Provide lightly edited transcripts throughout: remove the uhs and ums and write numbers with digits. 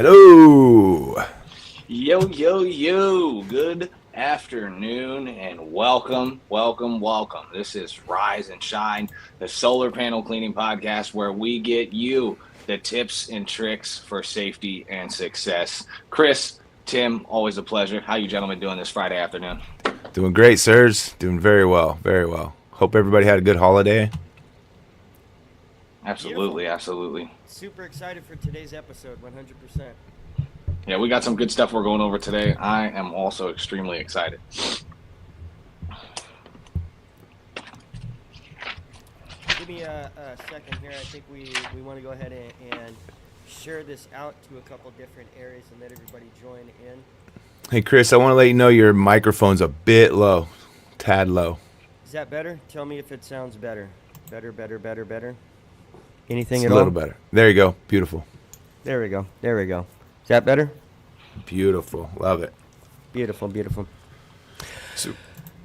Hello. Yo. Good afternoon and welcome. This is Rise and Shine, the solar panel cleaning podcast where we get you the tips and tricks for safety and success. Chris, Tim, always a pleasure. How you gentlemen doing this Friday afternoon? Doing great, sirs. Doing very well. Hope everybody had a good holiday. Absolutely. Super excited for today's episode, 100%. Yeah, we got some good stuff we're going over today. I am also extremely excited. Give me a second here. I think we want to go ahead and share this out to a couple different areas and let everybody join in. Hey, Chris, I want to let you know your microphone's a bit low, tad low. Is that better? Tell me if it sounds better. Better. Anything It's at a all? little better. There you go. Beautiful. There we go. Is that better? Beautiful. Love it. Beautiful. So,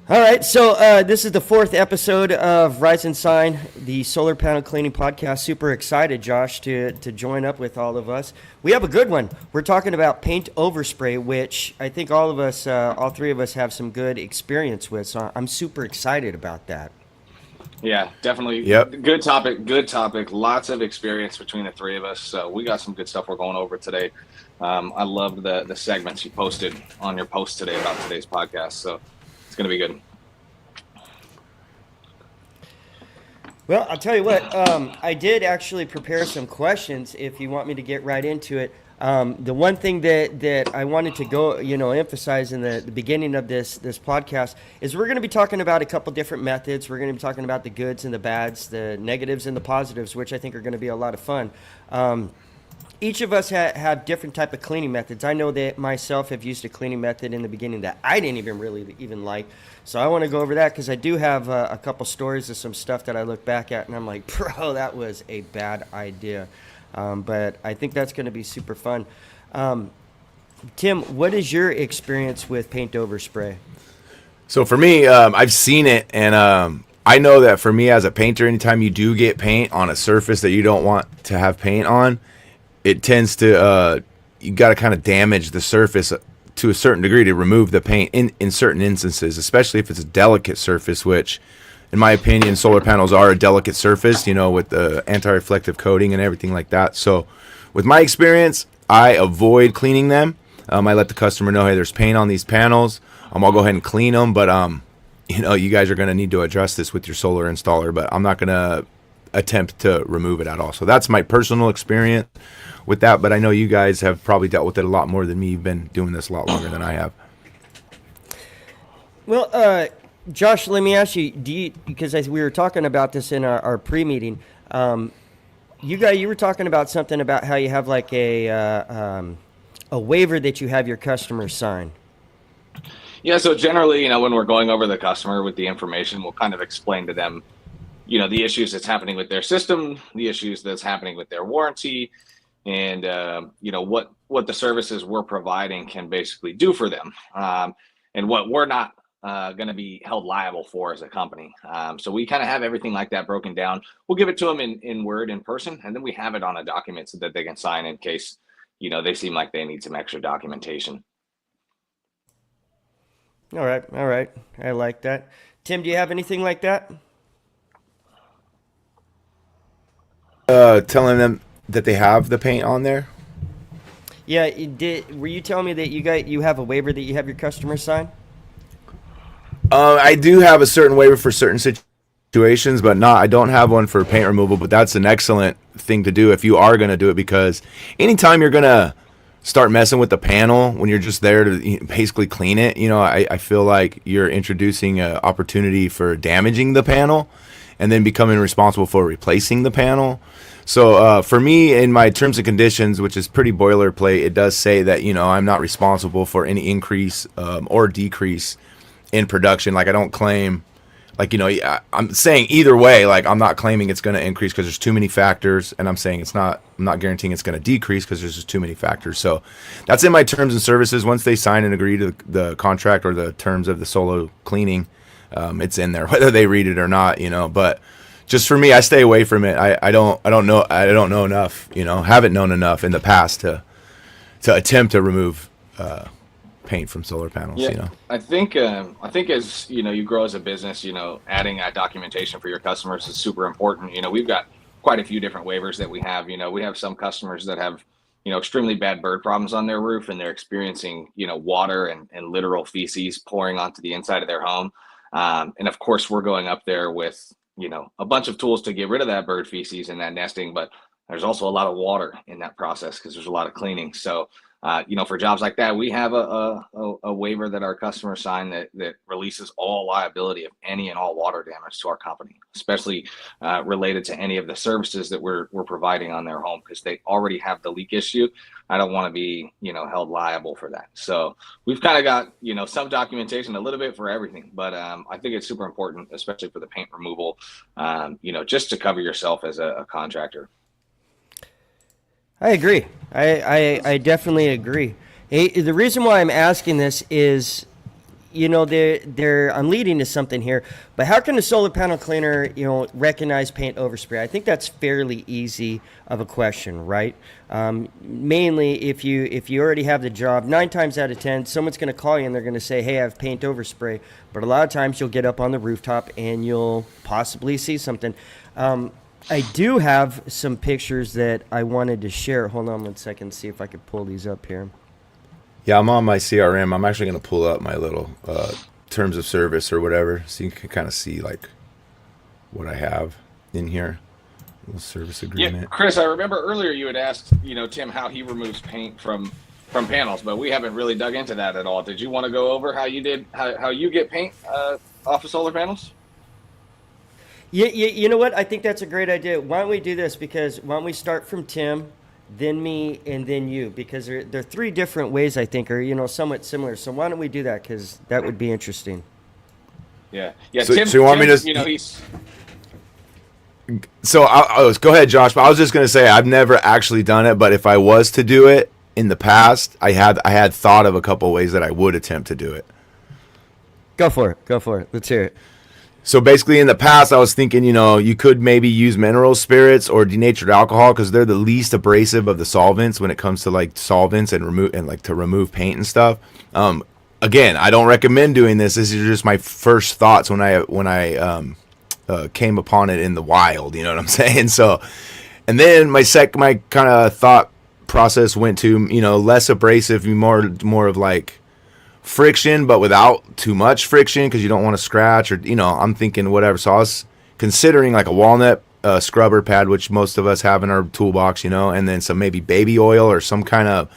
All right, so this is the fourth episode of Rise and Shine, the solar panel cleaning podcast. Super excited, Josh, to join up with all of us. We have a good one. We're talking about paint overspray, which I think all three of us have some good experience with. So I'm super excited about that. Yeah, definitely. Yep. Good topic. Lots of experience between the three of us. So we got some good stuff we're going over today. I loved the segments you posted on your post today about today's podcast. So it's going to be good. Well, I'll tell you what, I did actually prepare some questions if you want me to get right into it. The one thing that I wanted to emphasize in the beginning of this podcast is we're going to be talking about a couple different methods. We're going to be talking about the goods and the bads, the negatives and the positives, which I think are going to be a lot of fun. Each of us have different type of cleaning methods. I know that myself have used a cleaning method in the beginning that I didn't even like. So I want to go over that because I do have a couple stories of some stuff that I look back at and I'm like, bro, that was a bad idea. But I think that's going to be super fun. Tim, what is your experience with paint overspray? So for me, I've seen it, and I know that for me as a painter, anytime you do get paint on a surface that you don't want to have paint on, it tends to, you got to kind of damage the surface to a certain degree to remove the paint in certain instances, especially if it's a delicate surface, which in my opinion, solar panels are a delicate surface, with the anti-reflective coating and everything like that. So with my experience, I avoid cleaning them. I let the customer know, hey, there's paint on these panels. I'll go ahead and clean them, but you guys are going to need to address this with your solar installer, but I'm not going to attempt to remove it at all. So that's my personal experience with that, but I know you guys have probably dealt with it a lot more than me. You've been doing this a lot longer than I have. Well, Josh, let me ask you, because we were talking about this in our pre-meeting, you were talking about something about how you have like a waiver that you have your customers sign. Yeah, so generally, when we're going over the customer with the information, we'll kind of explain to them, the issues that's happening with their system, the issues that's happening with their warranty, and, what the services we're providing can basically do for them, and what we're not going to be held liable for as a company. So we kind of have everything like that broken down. We'll give it to them in Word in person, and then we have it on a document so that they can sign in case, they seem like they need some extra documentation. All right. I like that. Tim, do you have anything like that? Telling them that they have the paint on there. Yeah, were you telling me that you have a waiver that you have your customers sign? I do have a certain waiver for certain situations, but I don't have one for paint removal. But that's an excellent thing to do if you are going to do it, because anytime you're going to start messing with the panel when you're just there to basically clean it, I feel like you're introducing an opportunity for damaging the panel and then becoming responsible for replacing the panel. So for me, in my terms and conditions, which is pretty boilerplate, it does say that, I'm not responsible for any increase or decrease in production. Like I don't claim, I'm saying either way, I'm not claiming it's going to increase because there's too many factors, and I'm not guaranteeing it's going to decrease because there's just too many factors. So that's in my terms and services. Once they sign and agree to the contract or the terms of the solo cleaning, it's in there, whether they read it or not, but just for me, I stay away from it. I don't know enough, haven't known enough in the past to attempt to remove paint from solar panels. Yeah, You know. I think as you grow as a business, adding that documentation for your customers is super important. We've got quite a few different waivers that we have. We have some customers that have extremely bad bird problems on their roof, and they're experiencing water and literal feces pouring onto the inside of their home. And of course, we're going up there with a bunch of tools to get rid of that bird feces and that nesting, but there's also a lot of water in that process because there's a lot of cleaning. So for jobs like that, we have a waiver that our customers sign that releases all liability of any and all water damage to our company, especially related to any of the services that we're providing on their home, because they already have the leak issue. I don't want to be held liable for that. So we've kind of got some documentation, a little bit for everything, but I think it's super important, especially for the paint removal, just to cover yourself as a contractor. I agree. I definitely agree. Hey, the reason why I'm asking this is, I'm leading to something here, but how can a solar panel cleaner, recognize paint overspray? I think that's fairly easy of a question, right? Mainly if you already have the job, 9 times out of 10, someone's going to call you and they're going to say, hey, I have paint overspray. But a lot of times you'll get up on the rooftop and you'll possibly see something. I do have some pictures that I wanted to share. Hold on one second, see if I could pull these up here. Yeah, I'm on my CRM. I'm actually going to pull up my little terms of service or whatever, so you can kind of see like what I have in here. Little service agreement. Yeah, Chris, I remember earlier you had asked, Tim, how he removes paint from panels, but we haven't really dug into that at all. Did you want to go over how you get paint off of solar panels? Yeah, you know what? I think that's a great idea. Why don't we do this? Because why don't we start from Tim, then me, and then you? Because there are 3 different ways I think are somewhat similar. So why don't we do that? Because that would be interesting. Yeah. So, Tim, so you want me to? He's. So go ahead, Josh. But I was just going to say I've never actually done it, but if I was to do it in the past, I had thought of a couple ways that I would attempt to do it. Go for it. Let's hear it. So basically, in the past, I was thinking, you could maybe use mineral spirits or denatured alcohol because they're the least abrasive of the solvents when it comes to like solvents and to remove paint and stuff. Again, I don't recommend doing this. This is just my first thoughts when I came upon it in the wild. You know what I'm saying? So, and then my kind of thought process went to less abrasive, more of like friction, but without too much friction because you don't want to scratch or I'm thinking whatever. So I was considering like a walnut scrubber pad, which most of us have in our toolbox, and then some maybe baby oil or some kind of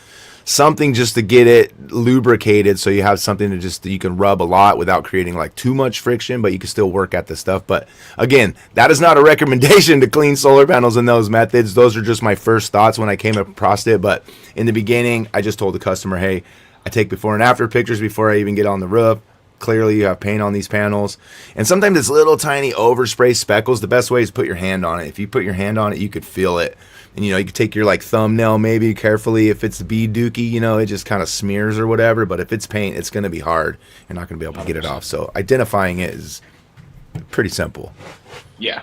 something just to get it lubricated, so you have something that you can rub a lot without creating like too much friction, but you can still work at the stuff. But again, that is not a recommendation to clean solar panels in those methods. Those are just my first thoughts when I came across it. But in the beginning, I just told the customer, hey, I take before and after pictures before I even get on the roof. Clearly, you have paint on these panels. And sometimes it's little tiny overspray speckles. The best way is put your hand on it. If you put your hand on it, you could feel it. And, you could take your like thumbnail maybe carefully. If it's bead dookie, it just kind of smears or whatever. But if it's paint, it's going to be hard. You're not going to be able to get it off. So identifying it is pretty simple. Yeah.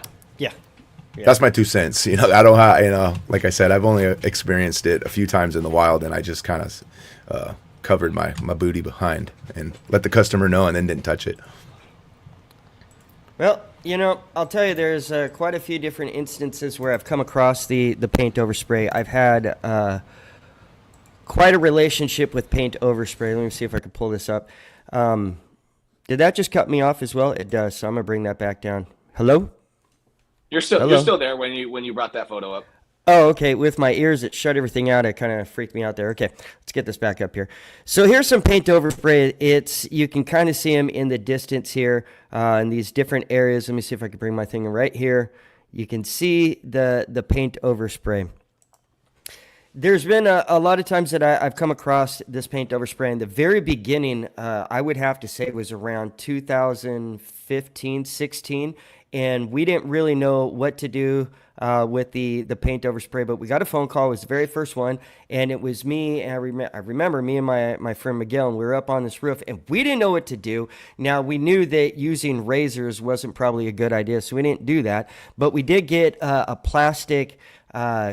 That's my 2 cents. I don't have, like I said, I've only experienced it a few times in the wild, and I just kind of covered my booty behind and let the customer know and then didn't touch it. Well, I'll tell you, there's quite a few different instances where I've come across the paint overspray. I've had quite a relationship with paint overspray. Let me see if I can pull this up. Did that just cut me off as well? It does, so I'm going to bring that back down. Hello? You're still there when you brought that photo up. Oh, okay. With my ears, it shut everything out. It kind of freaked me out there. Okay, let's get this back up here. So here's some paint overspray. You can kind of see them in the distance here in these different areas. Let me see if I can bring my thing right here. You can see the paint overspray. There's been a lot of times that I've come across this paint overspray. In the very beginning, I would have to say it was around 2015, 16, and we didn't really know what to do with the paint overspray, but we got a phone call. It was the very first one, and it was me. And I remember me and my friend Miguel, and we were up on this roof, and we didn't know what to do. Now, we knew that using razors wasn't probably a good idea, so we didn't do that. But we did get a plastic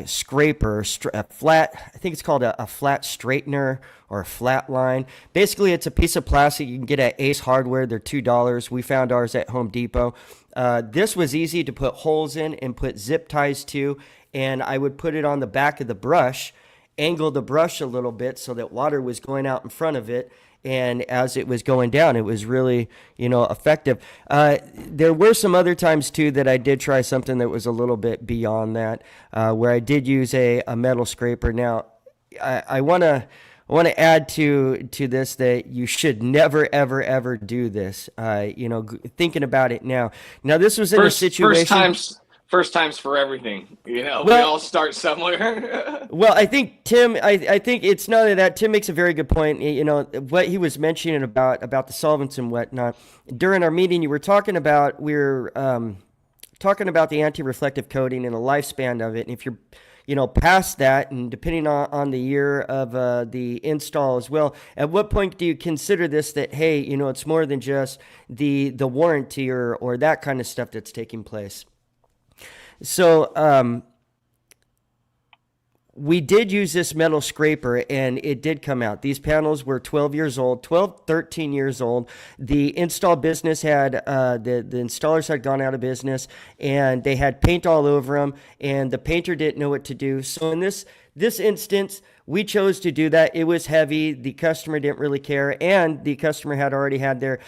scraper, a flat, I think it's called a flat straightener or a flat line. Basically, it's a piece of plastic you can get at Ace Hardware. They're $2. We found ours at Home Depot. This was easy to put holes in and put zip ties to, and I would put it on the back of the brush, angle the brush a little bit so that water was going out in front of it. And as it was going down, it was really, effective. There were some other times, too, that I did try something that was a little bit beyond that, where I did use a metal scraper. Now, I want to add to this that you should never, ever, ever do this, thinking about it now. Now, this was in a situation... First times for everything, we all start somewhere. Well, I think Tim, I think it's not only that. Tim makes a very good point. What he was mentioning about the solvents and whatnot. During our meeting, we were talking about the anti-reflective coating and the lifespan of it. And if you're, past that, and depending on the year of the install as well, at what point do you consider this that, hey, it's more than just the warranty or that kind of stuff that's taking place? So we did use this metal scraper, and it did come out. These panels were 13 years old. The install business had, the installers had gone out of business, and they had paint all over them, and the painter didn't know what to do. So in this instance, we chose to do that. It was heavy. The customer didn't really care, and the customer had already had the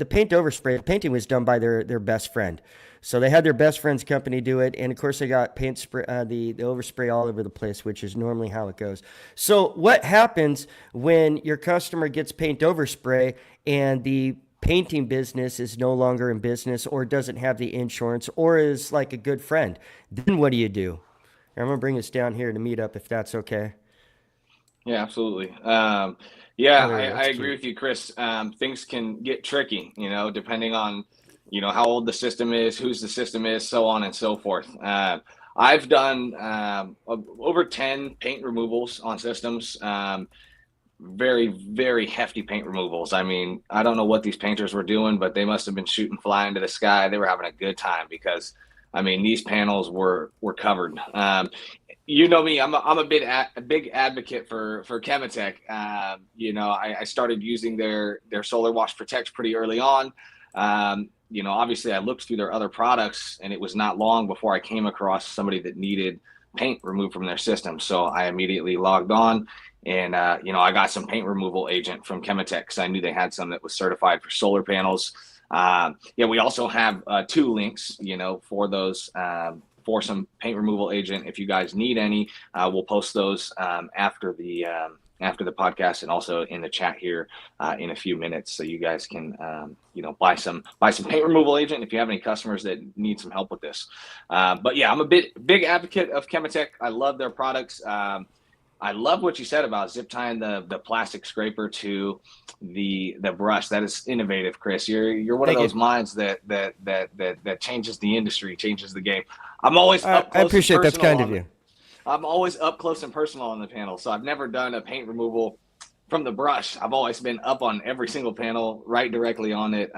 paint overspray. The painting was done by their best friend. So they had their best friend's company do it, and of course they got paint spray, the overspray all over the place, which is normally how it goes. So what happens when your customer gets paint overspray and the painting business is no longer in business, or doesn't have the insurance, or is like a good friend? Then what do you do? I'm gonna bring us down here to meet up, if that's okay. Yeah, absolutely. I agree with you, Chris. Things can get tricky, depending on how old the system is, whose the system is, so on and so forth. I've done over 10 paint removals on systems. Very, very hefty paint removals. I mean, I don't know what these painters were doing, but they must have been shooting fly into the sky. They were having a good time because, these panels were covered. You know me, I'm a big advocate for Chematech. I started using their Solar Wash Protect pretty early on. Obviously I looked through their other products, and it was not long before I came across somebody that needed paint removed from their system. So I immediately logged on, and I got some paint removal agent from Chematech because I knew they had some that was certified for solar panels. We also have 2 links, for those, for some paint removal agent. If you guys need any, we'll post those after the podcast, and also in the chat here in a few minutes, so you guys can buy some paint removal agent if you have any customers that need some help with this. But yeah, I'm a big advocate of Chematech. I love their products. I love what you said about zip tying the plastic scraper to the brush. That is innovative, Chris. You're one of those minds that changes the industry, changes the game. I'm always up close. I appreciate that's kind of you. I'm always up close and personal on the panel, so I've never done a paint removal from the brush. I've always been up on every single panel, right directly on it.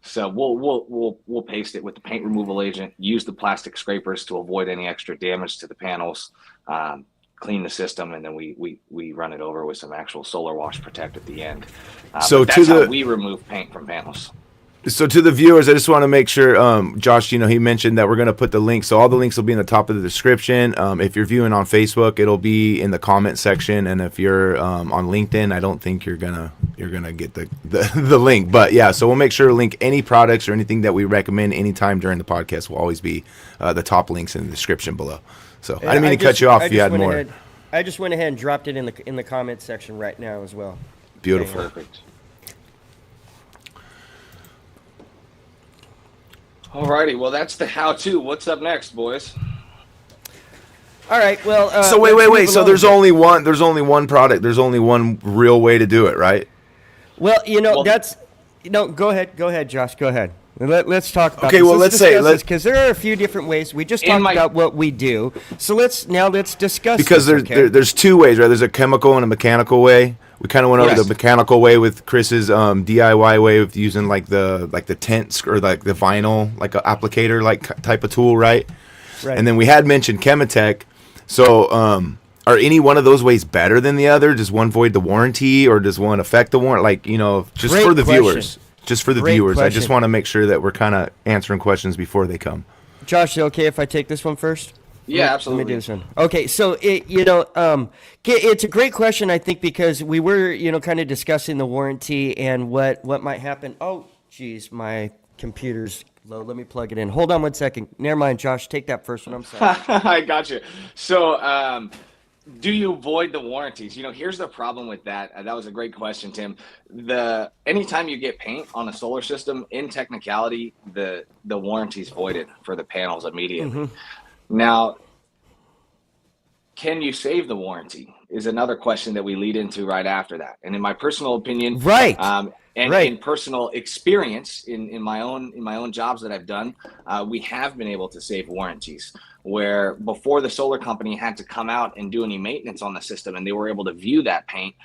So we'll paste it with the paint removal agent. Use the plastic scrapers to avoid any extra damage to the panels. Clean the system, and then we run it over with some actual Solar Wash Protect at the end. So that's how we remove paint from panels. So to the viewers, I just want to make sure, Josh, he mentioned that we're going to put the links. So all the links will be in the top of the description. If you're viewing on Facebook, it'll be in the comment section. And if you're on LinkedIn, I don't think you're gonna get the link. But yeah, so we'll make sure to link any products or anything that we recommend anytime during the podcast will always be the top links in the description below. So I didn't mean to cut you off if you had more. I just went ahead and dropped it in the comment section right now as well. Beautiful. Perfect. Alrighty, well that's the how-to. What's up next, boys? All right, well. So wait. So there's only one product. There's only one real way to do it, right? Well, go ahead, Josh. Go ahead. Let's talk about. Okay, this. well, let's say because there are a few different ways. We just talked about what we do. So let's discuss. Because there's 2 ways, right? There's a chemical and a mechanical way. We kind of went over the mechanical way with Chris's DIY way of using like the tent or like the vinyl like a applicator like type of tool, right? Right. And then we had mentioned Chemitech. So, are any one of those ways better than the other? Does one void the warranty, or does one affect the warranty? Like, just Great for the question. viewers. Just for the Great viewers. I just question. want to make sure that we're kind of answering questions before they come. Josh, is it okay if I take this one first? Yeah, Let absolutely. me do this one. Okay, so it's a great question, I think, because we were, kind of discussing the warranty and what might happen. Oh, geez, my computer's low. Let me plug it in. Hold on 1 second. Never mind, Josh. Take that first one. I'm sorry. I got you. So, do you void the warranties? Here's the problem with that. That was a great question, Tim. Anytime you get paint on a solar system, in technicality, the warranty's voided for the panels immediately. Mm-hmm. Now, can you save the warranty is another question that we lead into right after that. And in my personal opinion, Right. And Right. in personal experience in my own jobs that I've done, we have been able to save warranties where before the solar company had to come out and do any maintenance on the system and they were able to view that paint,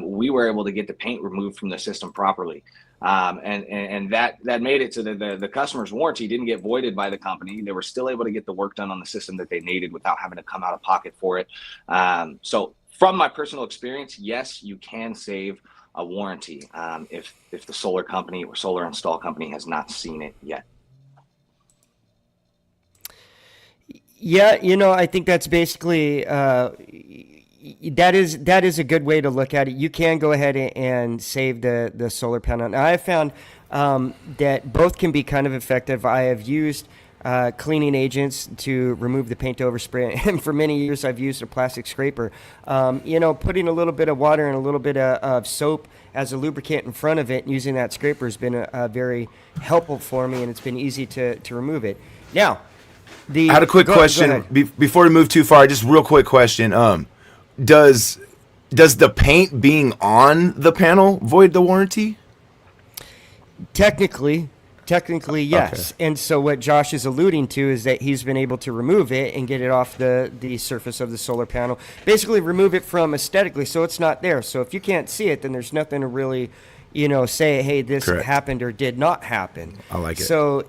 we were able to get the paint removed from the system properly. And that made it so that the customer's warranty didn't get voided by the company. They were still able to get the work done on the system that they needed without having to come out of pocket for it. So from my personal experience, yes, you can save a warranty if the solar company or solar install company has not seen it yet. Yeah, I think that's basically that is a good way to look at it. You can go ahead and save the solar panel. Now, I have found that both can be kind of effective. I have used cleaning agents to remove the paint overspray, and for many years I've used a plastic scraper. Putting a little bit of water and a little bit of soap as a lubricant in front of it and using that scraper has been very helpful for me, and it's been easy to remove it. Now, I had a quick question before we move too far. Just real quick question. Does the paint being on the panel void the warranty? Technically, yes. Okay. And so what Josh is alluding to is that he's been able to remove it and get it off the surface of the solar panel. Basically remove it from aesthetically so it's not there. So if you can't see it, then there's nothing to really, say, hey, this Correct. happened or did not happen. I like it. So,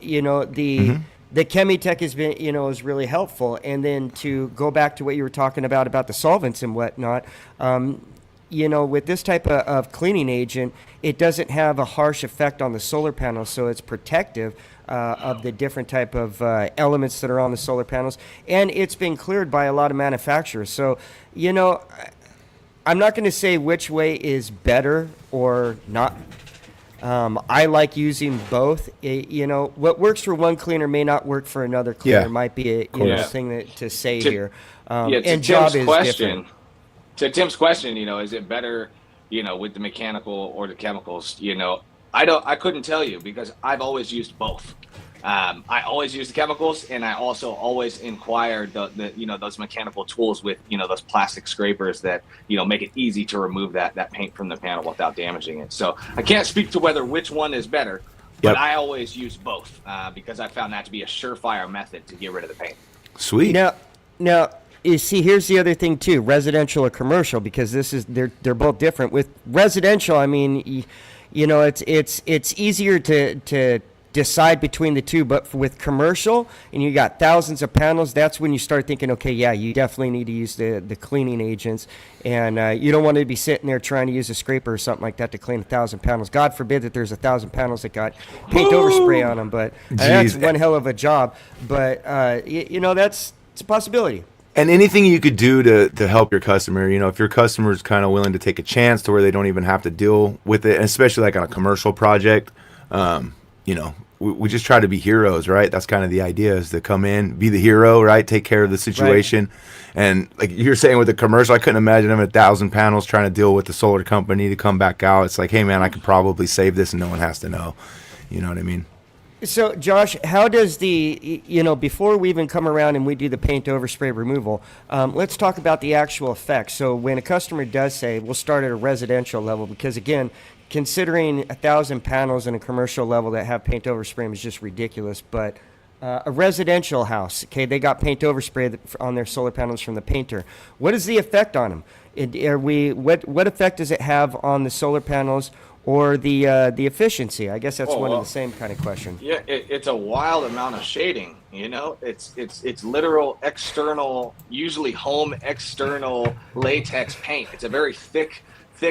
the Chemitech has been, is really helpful. And then to go back to what you were talking about the solvents and whatnot, with this type of cleaning agent, it doesn't have a harsh effect on the solar panel, so it's protective of the different type of elements that are on the solar panels. And it's been cleared by a lot of manufacturers. So, I'm not going to say which way is better or not. I like using both. What works for one cleaner may not work for another cleaner. Yeah. Might be a thing to say here. To And job Tim's is question, different. To Tim's question, is it better, with the mechanical or the chemicals? I couldn't tell you because I've always used both. I always use the chemicals, and I also always inquire those mechanical tools with those plastic scrapers that make it easy to remove that paint from the panel without damaging it. So I can't speak to which one is better, but Yep. I always use both because I found that to be a surefire method to get rid of the paint. Sweet. Now, you see, here's the other thing too: residential or commercial, because they're both different. With residential, I mean, it's easier to decide between the two, but with commercial and you got thousands of panels, that's when you start thinking, okay, yeah, you definitely need to use the cleaning agents, and you don't want to be sitting there trying to use a scraper or something like that to clean 1,000 panels. God forbid that there's 1,000 panels that got paint overspray on them, but that's one hell of a job. But it's a possibility. And anything you could do to help your customer, if your customer is kind of willing to take a chance to where they don't even have to deal with it, and especially like on a commercial project, we just try to be heroes, right? That's kind of the idea, is to come in, be the hero, right? Take care of the situation. Right. And like you're saying with the commercial, I couldn't imagine them at 1,000 panels trying to deal with the solar company to come back out. It's like, hey man, I could probably save this and no one has to know. You know what I mean? So, Josh, how does before we even come around and we do the paint overspray removal, let's talk about the actual effects. So when a customer does say, we'll start at a residential level, because again, considering 1,000 panels in a commercial level that have paint overspray is just ridiculous. But a residential house, okay, they got paint overspray on their solar panels from the painter. What is the effect on them? What effect does it have on the solar panels or the efficiency? I guess that's one of the same kind of question. Yeah, it's a wild amount of shading, You know, it's literal external, usually home external latex paint. It's a very thick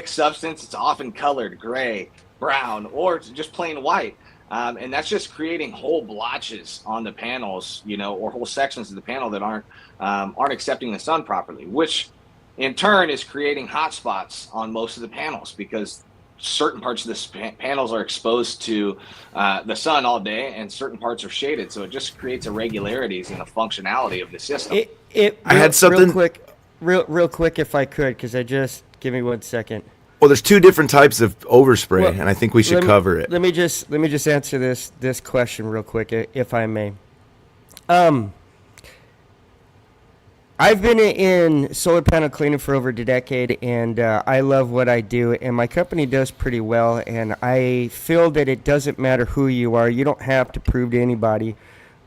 substance. It's often colored gray, brown, or just plain white. And that's just creating whole blotches on the panels, you know, or whole sections of the panel that aren't accepting the sun properly, which in turn is creating hot spots on most of the panels because certain parts of the panels are exposed to the sun all day and certain parts are shaded. So it just creates irregularities in the functionality of the system. I had something real quick if I could, because give me 1 second. Well, there's two different types of overspray, and I think we should cover it. Let me just answer this question real quick, if I may. I've been in solar panel cleaning for over a decade, and I love what I do, and my company does pretty well, and I feel that it doesn't matter who you are. You don't have to prove to anybody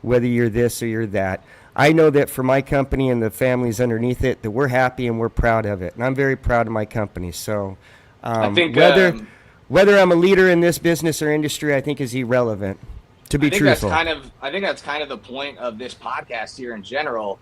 whether you're this or you're that. I know that for my company and the families underneath it, that we're happy and we're proud of it, and I'm very proud of my company. So I think whether I'm a leader in this business or industry, I think is irrelevant, to be truthful. I think that's kind of the point of this podcast here in general.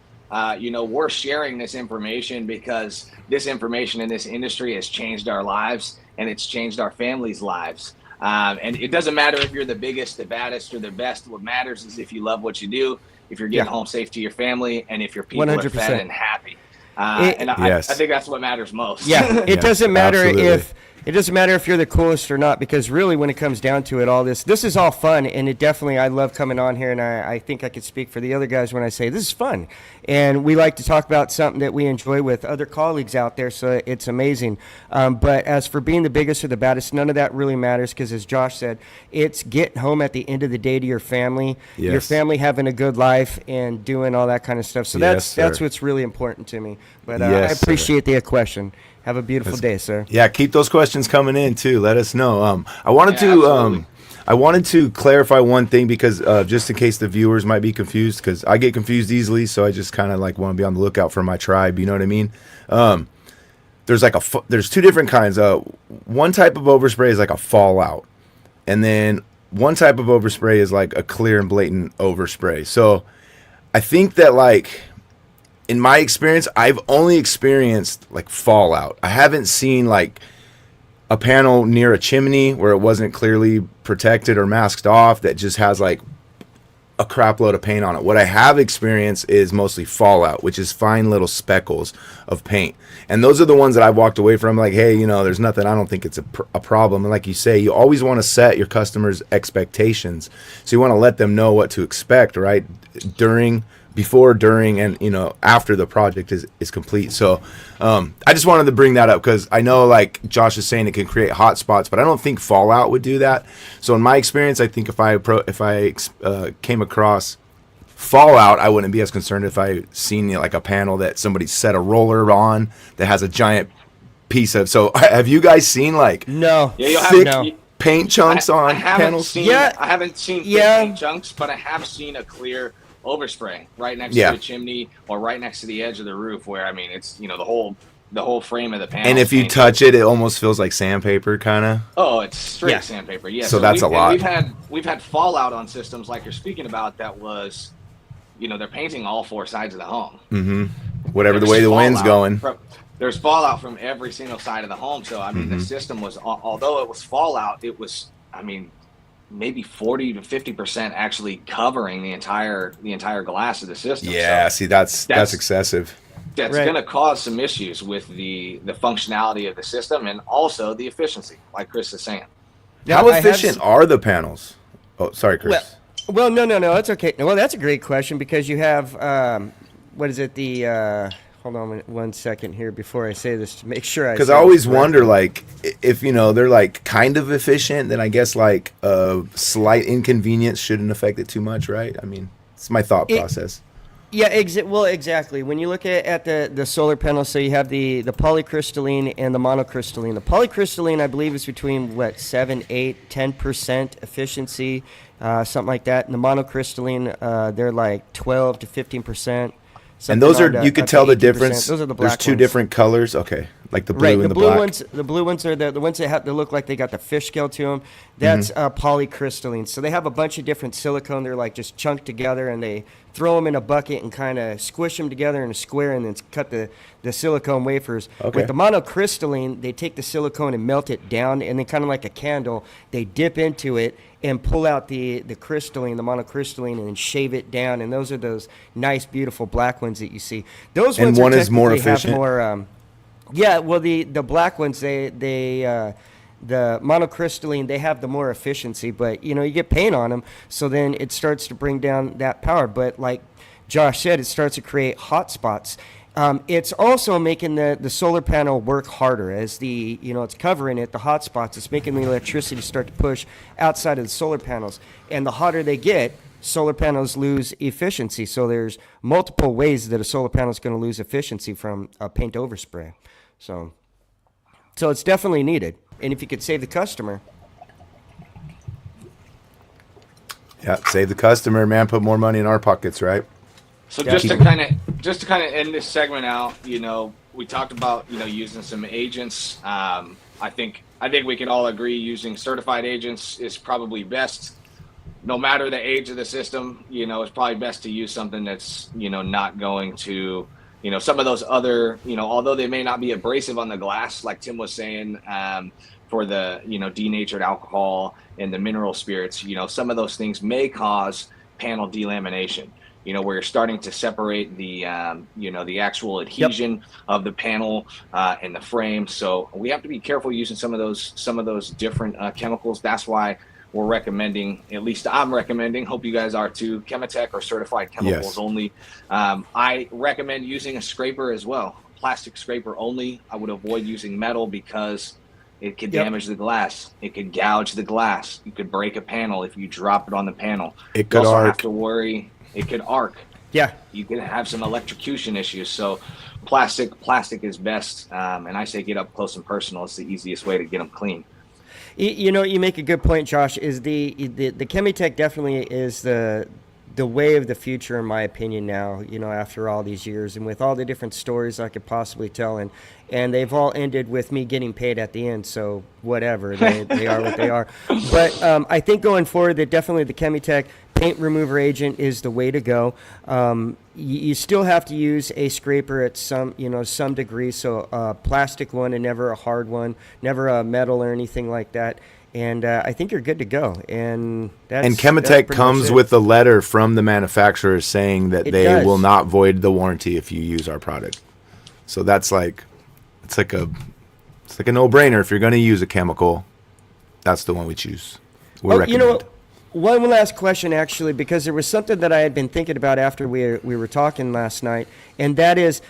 You know, we're sharing this information because this information in this industry has changed our lives and it's changed our families' lives. And it doesn't matter if you're the biggest, the baddest, or the best. What matters is if you love what you do, if you're getting home safe to your family, and if your people 100%. Are fed and happy. I think that's what matters most. Yeah, it doesn't matter absolutely. It doesn't matter if you're the coolest or not, because really when it comes down to it, all this is all fun, and it definitely, I love coming on here, and I think I could speak for the other guys when I say this is fun, and we like to talk about something that we enjoy with other colleagues out there, so it's amazing. But as for being the biggest or the baddest, none of that really matters, because as Josh said, it's getting home at the end of the day to your family, your family having a good life and doing all that kind of stuff. So that's what's really important to me. But I appreciate the question. Have a beautiful day, sir. Yeah, keep those questions coming in too. Let us know. I wanted to clarify one thing because just in case the viewers might be confused, because I get confused easily, so I just kind of like want to be on the lookout for my tribe. You know what I mean? There's two different kinds. One type of overspray is like a fallout, and then one type of overspray is like a clear and blatant overspray. So I think that like, in my experience, I've only experienced like fallout. I haven't seen like a panel near a chimney where it wasn't clearly protected or masked off that just has like a crap load of paint on it. What I have experienced is mostly fallout, which is fine little speckles of paint. And those are the ones that I've walked away from like, hey, you know, there's nothing, I don't think it's a problem. And like you say, you always want to set your customers' expectations. So you want to let them know what to expect, right? Before, during, and you know, after the project is complete. So I just wanted to bring that up because I know like Josh is saying it can create hot spots, but I don't think fallout would do that. So in my experience, I think if I came across fallout, I wouldn't be as concerned if I seen like a panel that somebody set a roller on that has a giant piece of. So have you guys seen like thick paint chunks on panels? I haven't seen thick paint chunks, but I have seen a clear overspray right next to the chimney or right next to the edge of the roof where, I mean, it's, you know, the whole frame of the panel. And if you touch it, it almost feels like sandpaper kind of. Oh, it's straight sandpaper. Yeah. So that's a lot. We've had fallout on systems like you're speaking about that was, you know, they're painting all four sides of the home. Mm-hmm. Whatever the way the wind's going. There's fallout from every single side of the home. So, I mean, the system was, although it was fallout, it was, I mean, maybe 40 to 50% actually covering the entire glass of the system. Yeah, so see, that's excessive. That's going to cause some issues with the functionality of the system and also the efficiency, like Chris is saying. How efficient are the panels? Oh, sorry, Chris. Well, no, it's okay. Well, that's a great question because you have, what is it, hold on 1 second here before I say this to make sure because I always wonder, like, if, you know, they're, like, kind of efficient, then I guess, like, a slight inconvenience shouldn't affect it too much, right? I mean, it's my thought process. Yeah, exactly. When you look at the solar panel, so you have the polycrystalline and the monocrystalline. The polycrystalline, I believe, is between, 7, 8, 10% efficiency, something like that. And the monocrystalline, they're, like, 12 to 15%. And those are, you could tell the difference. Those are the black There's two ones. different colors. Okay. like the blue Right, and the the blue black. ones. The blue ones are the ones that have to look like they got the fish scale to them. That's polycrystalline. So they have a bunch of different silicone. They're like just chunked together, and they throw them in a bucket and kind of squish them together in a square, and then cut the silicone wafers. Okay. With the monocrystalline, they take the silicone and melt it down, and then kind of like a candle, they dip into it and pull out the crystalline, the monocrystalline, and then shave it down. And those are those nice, beautiful black ones that you see. Those And ones one are is more technically have efficient? more. Yeah, well, the black ones, the monocrystalline, they have the more efficiency, but you get paint on them, so then it starts to bring down that power. But like Josh said, it starts to create hot spots. It's also making the solar panel work harder as it's covering it, the hot spots. It's making the electricity start to push outside of the solar panels, and the hotter they get, solar panels lose efficiency. So there's multiple ways that a solar panel is going to lose efficiency from a paint overspray. So it's definitely needed. And if you could save the customer. Yeah, save the customer, man. Put more money in our pockets, right? So Yeah. just to kind of end this segment out, we talked about using some agents. I think we can all agree using certified agents is probably best. No matter the age of the system, it's probably best to use something that's not going to some of those other although they may not be abrasive on the glass, like Tim was saying, for the denatured alcohol and the mineral spirits, some of those things may cause panel delamination. Where you're starting to separate the the actual adhesion of the panel and the frame. So we have to be careful using some of those different chemicals. That's why we're recommending, at least I'm recommending, hope you guys are too, Chematech or certified chemicals Yes. only. I recommend using a scraper as well, plastic scraper only. I would avoid using metal because it could damage the glass. It could gouge the glass. You could break a panel if you drop it on the panel. It You could also have arc. to worry. It could arc. Yeah. You can have some electrocution issues. So plastic is best. And I say get up close and personal. It's the easiest way to get them clean. You make a good point, Josh. Is the Chematech definitely is the way of the future, in my opinion. Now, after all these years, and with all the different stories I could possibly tell, and they've all ended with me getting paid at the end. So whatever, they are what they are. But I think going forward, that definitely the Chematech paint remover agent is the way to go. You still have to use a scraper at some degree. So a plastic one and never a hard one, never a metal or anything like that. And I think you're good to go. And Chematech comes with a letter from the manufacturer saying that they does. will not void the warranty if you use our product. So that's it's like a no-brainer. If you're going to use a chemical, that's the one we choose. We recommend. One last question, actually, because there was something that I had been thinking about after we were talking last night, and that is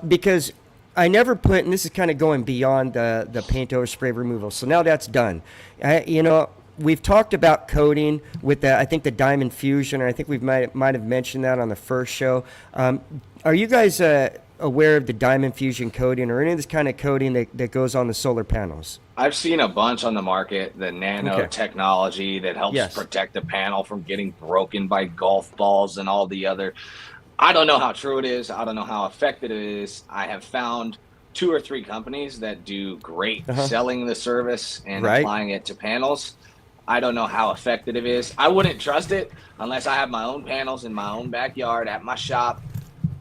because I never put, and this is kind of going beyond the paint overspray removal. So now that's done. We've talked about coating with I think the Diamond Fusion, or I think we might have mentioned that on the first show. Are you guys aware of the Diamond Fusion coating or any of this kind of coating that goes on the solar panels? I've seen a bunch on the market, the nanotechnology that helps protect the panel from getting broken by golf balls and all the other. I don't know how true it is. I don't know how effective it is. I have found 2 or 3 companies that do great selling the service and applying it to panels. I don't know how effective it is. I wouldn't trust it unless I have my own panels in my own backyard at my shop.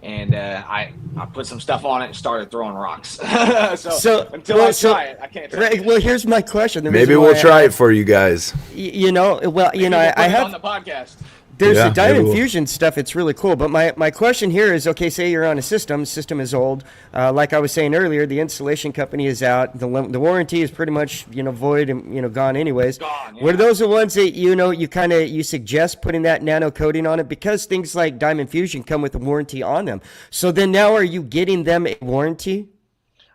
And I put some stuff on it and started throwing rocks. so until I try it, I can't try it. Well, here's my question. Maybe we'll try it for you guys. I have on the podcast. There's Yeah, the Diamond maybe Fusion stuff. It's really cool. But my question here is, okay, say you're on a system is old. Like I was saying earlier, the installation company is out. The warranty is pretty much, void and, gone anyways. Gone, yeah. Were those the ones that, you suggest putting that nano coating on it? Because things like Diamond Fusion come with a warranty on them. So then now are you getting them a warranty?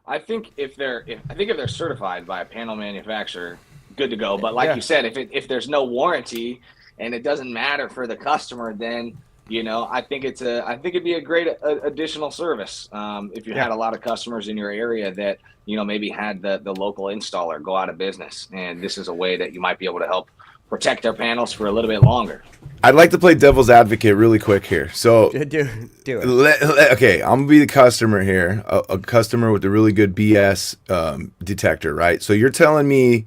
I think if they're certified by a panel manufacturer, good to go. But like you said, if there's no warranty and it doesn't matter for the customer, then I think it'd be a great additional service. If you had a lot of customers in your area that maybe had the local installer go out of business, and this is a way that you might be able to help protect their panels for a little bit longer. I'd like to play devil's advocate really quick here. So Do it. okay, I'm gonna be the customer here, a customer with a really good BS detector, right? So you're telling me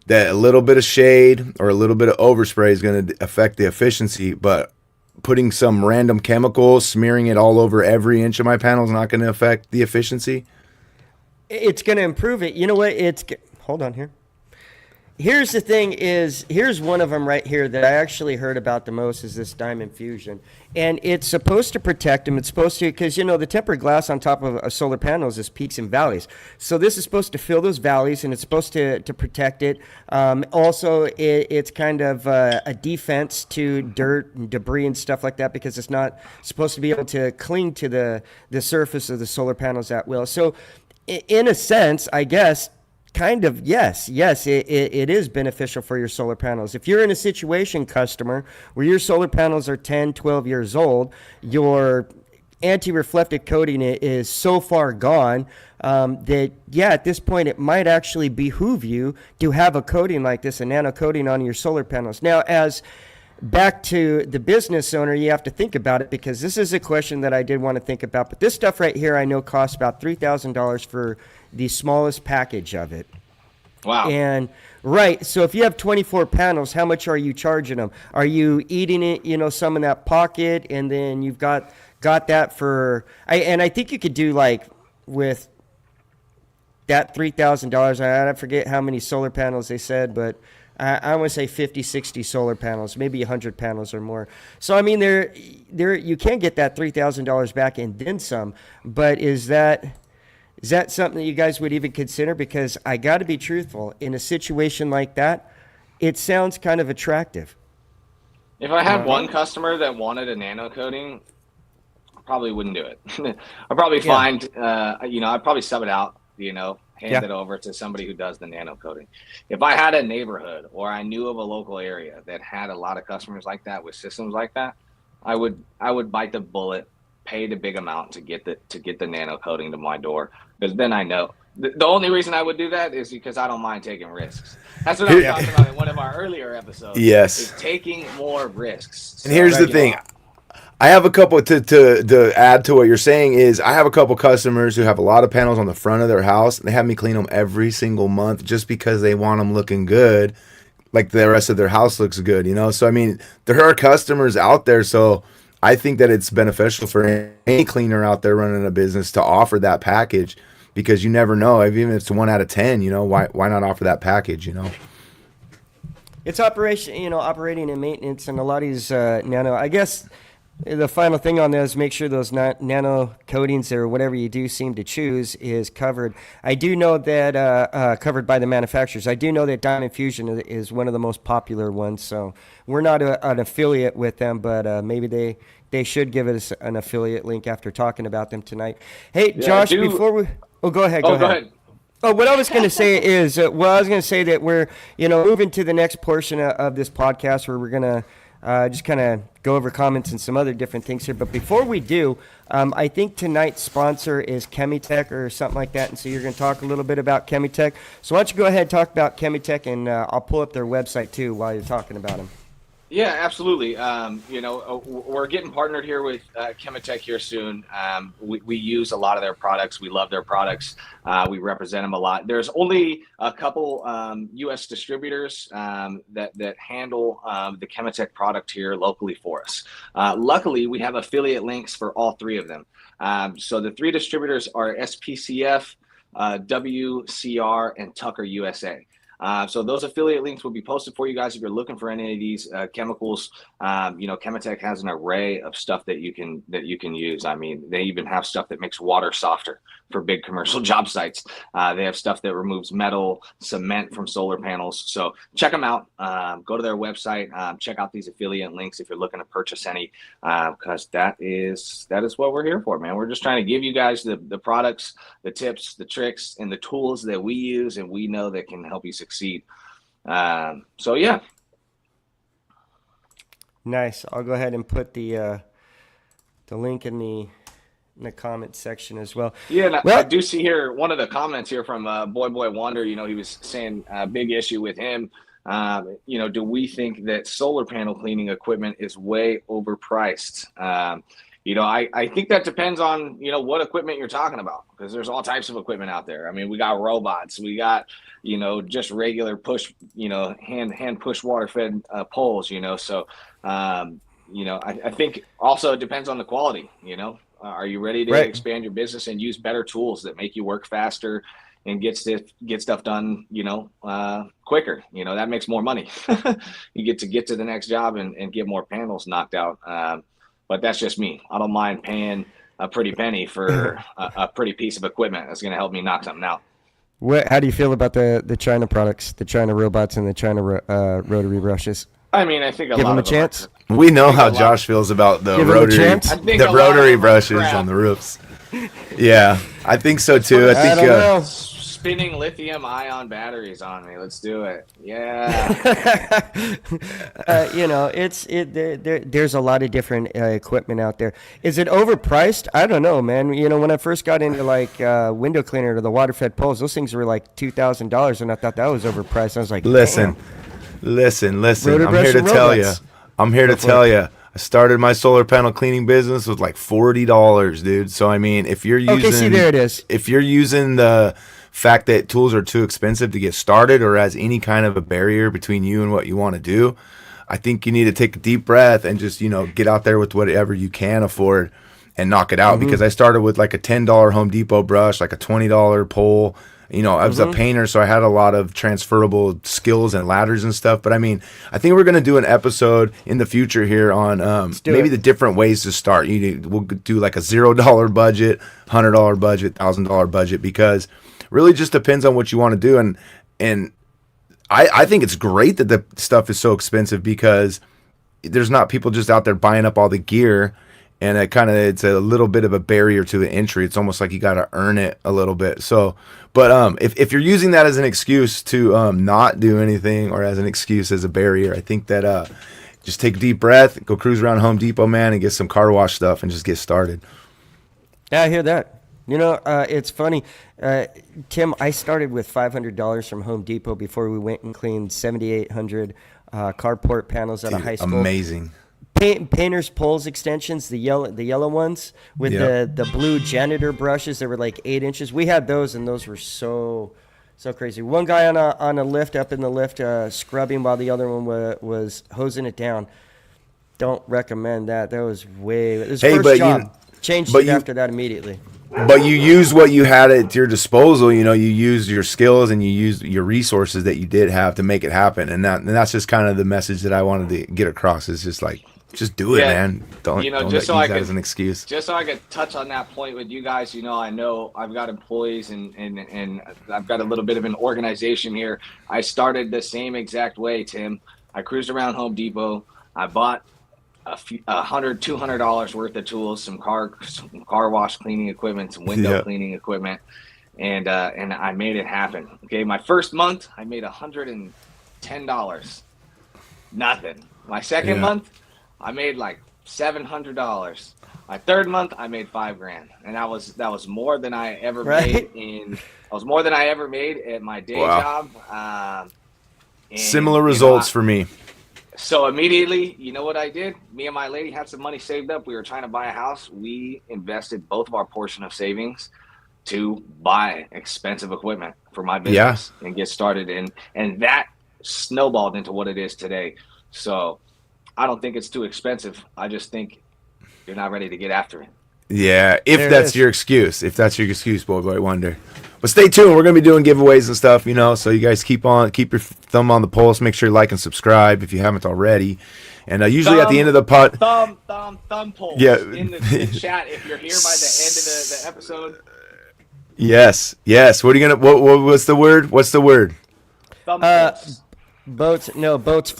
that a little bit of shade or a little bit of overspray is going to affect the efficiency, but putting some random chemical, smearing it all over every inch of my panel is not going to affect the efficiency? It's going to improve it. You know what? Hold on here. Here's the thing here's one of them right here that I actually heard about the most is this diamond fusion. And it's supposed to protect them. It's supposed to, because, the tempered glass on top of solar panels is peaks and valleys. So this is supposed to fill those valleys, and it's supposed to protect it. Also, it's kind of a defense to dirt and debris and stuff like that, because it's not supposed to be able to cling to the surface of the solar panels at will. So in a sense, I guess, kind of, yes, it is beneficial for your solar panels. If you're in a situation, customer, where your solar panels are 10, 12 years old, your anti-reflective coating is so far gone that, at this point, it might actually behoove you to have a coating like this, a nano coating on your solar panels. Now, as back to the business owner, you have to think about it, because this is a question that I did want to think about. But this stuff right here, I know costs about $3,000 for the smallest package of it. Wow. And right, so if you have 24 panels, how much are you charging them? Are you eating it, some in that pocket, and then you've got that for, I think you could do like with that $3,000, I forget how many solar panels they said, but I want to say 50, 60 solar panels, maybe 100 panels or more. So, I mean, there you can get that $3,000 back and then some, but is that something that you guys would even consider? Because I got to be truthful, in a situation like that, it sounds kind of attractive. If I had one customer that wanted a nano coating, I probably wouldn't do it. I'd probably find, I'd probably sub it out, hand it over to somebody who does the nano coating. If I had a neighborhood or I knew of a local area that had a lot of customers like that with systems like that, I would bite the bullet, pay the big amount to get the nano coating to my door, because then I know. The only reason I would do that is because I don't mind taking risks. That's what I was talking about in one of our earlier episodes. Yes, is taking more risks. And here's the thing. I have a couple to add to what you're saying is I have a couple customers who have a lot of panels on the front of their house, and they have me clean them every single month just because they want them looking good, like the rest of their house looks good, So, I mean, there are customers out there, so I think that it's beneficial for any cleaner out there running a business to offer that package, because you never know. Even if it's 1 out of 10, why not offer that package, It's operating and maintenance, and a lot of these nano, I guess the final thing on that is make sure those nano coatings or whatever you do seem to choose is covered. I do know that covered by the manufacturers. I do know that Diamond Fusion is one of the most popular ones. So we're not an affiliate with them, but maybe they should give us an affiliate link after talking about them tonight. Hey, Josh, before we... Oh, go ahead. Go ahead. Oh, what I was going to say is, that we're, moving to the next portion of this podcast where we're going to just kind of go over comments and some other different things here. But before we do, I think tonight's sponsor is Chemitech or something like that. And so you're going to talk a little bit about Chemitech. So why don't you go ahead and talk about Chemitech, and I'll pull up their website too while you're talking about them. Yeah, absolutely. We're getting partnered here with Chemitech here soon. We use a lot of their products. We love their products. We represent them a lot. There's only a couple U.S. distributors that handle the Chemitech product here locally for us. Luckily, we have affiliate links for all three of them. So the three distributors are SPCF, WCR, and Tucker USA. So those affiliate links will be posted for you guys if you're looking for any of these chemicals. Chemitech has an array of stuff that you can use. I mean, they even have stuff that makes water softer for big commercial job sites. They have stuff that removes metal, cement from solar panels. So check them out. Go to their website. Check out these affiliate links if you're looking to purchase any, because that is what we're here for, man. We're just trying to give you guys the products, the tips, the tricks, and the tools that we use and we know that can help you succeed. So yeah. Nice. I'll go ahead and put the link in the comment section as well. Yeah, and I do see here one of the comments here from Boy Wonder. He was saying a big issue with him Do we think that solar panel cleaning equipment is way overpriced? I think that depends on, what equipment you're talking about, because there's all types of equipment out there. I mean, we got robots, we got, just regular push, hand push water fed poles, so, I think also it depends on the quality, are you ready to expand your business and use better tools that make you work faster and get stuff done, quicker, that makes more money. You get to the next job and get more panels knocked out. But that's just me. I don't mind paying a pretty penny for a pretty piece of equipment that's going to help me knock something out. How do you feel about the China products, the China robots and the China rotary brushes? I mean, I think give them a chance. We know how Josh feels about the rotary brushes on the roofs. Yeah, I think so too. I think don't know. Spinning lithium ion batteries on me. Let's do it. Yeah. There's a lot of different equipment out there. Is it overpriced? I don't know, man. When I first got into window cleaner or the water fed poles, those things were like $2,000, and I thought that was overpriced. I was like, listen. I'm here to tell you. I started my solar panel cleaning business with like $40, dude. So I mean, if you're using, there it is. If you're using the fact that tools are too expensive to get started, or as any kind of a barrier between you and what you want to do, I think you need to take a deep breath and just get out there with whatever you can afford and knock it out. Mm-hmm. Because I started with like a $10 Home Depot brush, like a $20 pole. I was a painter, so I had a lot of transferable skills and ladders and stuff. But I mean, I think we're going to do an episode in the future here on maybe the different ways to start. We'll do like a $0 budget, $100 budget, $1,000 budget, because really just depends on what you want to do. And I think it's great that the stuff is so expensive, because there's not people just out there buying up all the gear. And it's a little bit of a barrier to the entry. It's almost like you got to earn it a little bit. So, but if you're using that as an excuse to not do anything, or as an excuse as a barrier, I think that just take a deep breath, go cruise around Home Depot, man, and get some car wash stuff and just get started. Yeah, I hear that. It's funny. Tim, I started with $500 from Home Depot before we went and cleaned 7,800 carport panels out of high school. Amazing. Painter's poles extensions, the yellow ones with the blue janitor brushes that were like 8 inches. We had those, and those were so crazy. One guy on a lift, up in the lift, scrubbing, while the other one was hosing it down. Don't recommend that. That was first job. Changed it after that immediately. But you used what you had at your disposal. You used your skills and you used your resources that you did have to make it happen. And that's just kind of the message that I wanted to get across. Is just like, just do it, man. Don't use that as an excuse. Just so I could touch on that point with you guys, I know I've got employees and I've got a little bit of an organization here. I started the same exact way, Tim. I cruised around Home Depot. I bought $200 worth of tools, some car wash cleaning equipment, some window cleaning equipment, and I made it happen. Okay, my first month I made $110. Nothing. My second month I made like $700. My third month I made $5,000, and that was more than I ever made at my day job. Similar results for me. So immediately, you know what I did? Me and my lady had some money saved up. We were trying to buy a house. We invested both of our portion of savings to buy expensive equipment for my business and get started. And that snowballed into what it is today. So I don't think it's too expensive. I just think you're not ready to get after it. Yeah, if that's your excuse. If that's your excuse, boy wonder. But stay tuned. We're going to be doing giveaways and stuff, so you guys keep your thumb on the pulse. Make sure you like and subscribe if you haven't already. And usually at the end of the pod, thumb pulse in the chat if you're here by the end of the episode. Yes. What are you gonna? What's the word? What's the word? Thumb pulse. Boats float. Boats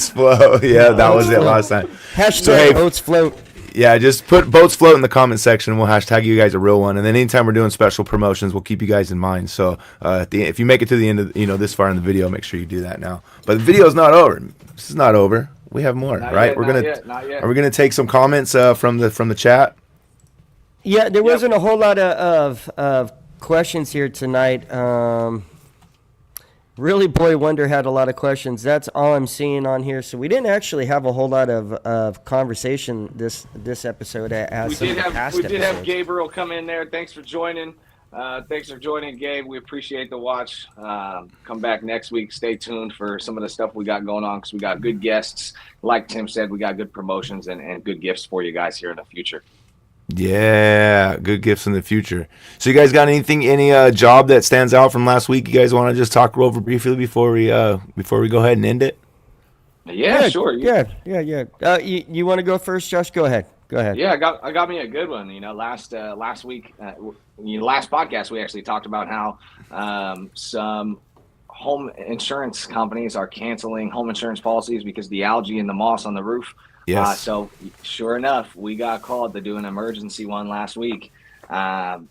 float. Yeah, that was it last time. Hashtag boats float. Yeah, just put boats float in the comment section. We'll hashtag you guys a real one. And then anytime we're doing special promotions, we'll keep you guys in mind. So if you make it to the end of this far in the video, make sure you do that now. But the video's not over. This is not over. We have more, right? Not yet. Are we gonna take some comments from the chat? Yeah, there wasn't a whole lot of questions here tonight. Really, Boy Wonder had a lot of questions. That's all I'm seeing on here. So we didn't actually have a whole lot of conversation this episode. As We did have episodes. Gabriel come in there. Thanks for joining. Thanks for joining, Gabe. We appreciate the watch. Come back next week. Stay tuned for some of the stuff we got going on because we got good guests. Like Tim said, we got good promotions and good gifts for you guys here in the future. Yeah, good gifts in the future. So you guys got any job that stands out from last week? You guys want to just talk over briefly before we go ahead and end it? Yeah, sure. Yeah. You want to go first, Josh? Go ahead. Yeah, I got me a good one. Last week, last podcast, we actually talked about how some home insurance companies are canceling home insurance policies because of the algae and the moss on the roof. Yes. So sure enough, we got called to do an emergency one last week,